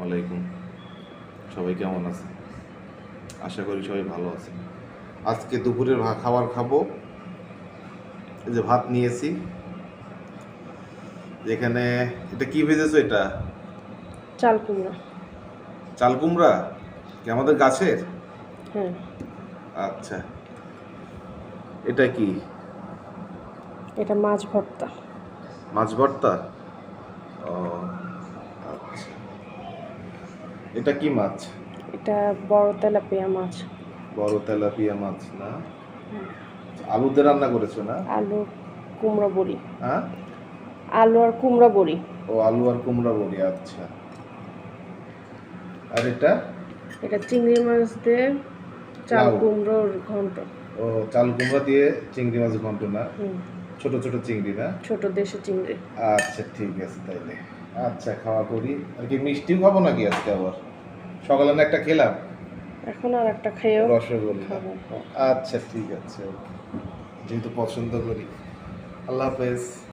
আলাইকুম। সবাই কেমন আছে? আশা করি সবাই ভালো আছে। আজকে দুপুরের খাবার খাবো। এই যে ভাত নিয়েছি, যেখানে এটা কি ভেজেছো? এটা চাল কুমড়া। চাল কুমড়া কি আমাদের গাছের? হ্যাঁ, আচ্ছা, এটা কি? এটা মাছ ভর্তা। মাছ ভর্তা? ও আচ্ছা, এটা কি মাছ? এটা বড় তেলাপিয়া মাছ। বড় তেলাপিয়া মাছ না? আলু দিয়ে রান্না করেছো না? আলু কুমড়া বড়ি। হ্যাঁ, আলু আর কুমড়া বড়ি। ও আলু আর কুমড়া বড়ি। আচ্ছা, আর এটা? এটা চিংড়ি মাছ দিয়ে চাল লাউ। কুমড়োর ঘন্ট। ও চাল কুমড়া দিয়ে চিংড়ি মাছ ঘন্ট না? হুম, ছোট ছোট চিংড়ি না? ছোট দেশি চিংড়ি। আচ্ছা ঠিক আছে তাইলে। আচ্ছা, খাওয়া করি। আর কি মিষ্টিও খাবো নাকি আজকে আবার? সকালে না একটা খেলাম এখন আর একটা খেয়েও রসগোল্লা। খাবো। আচ্ছা ঠিক আছে, যেহেতু পছন্দ করি। আল্লাহ হাফেজ।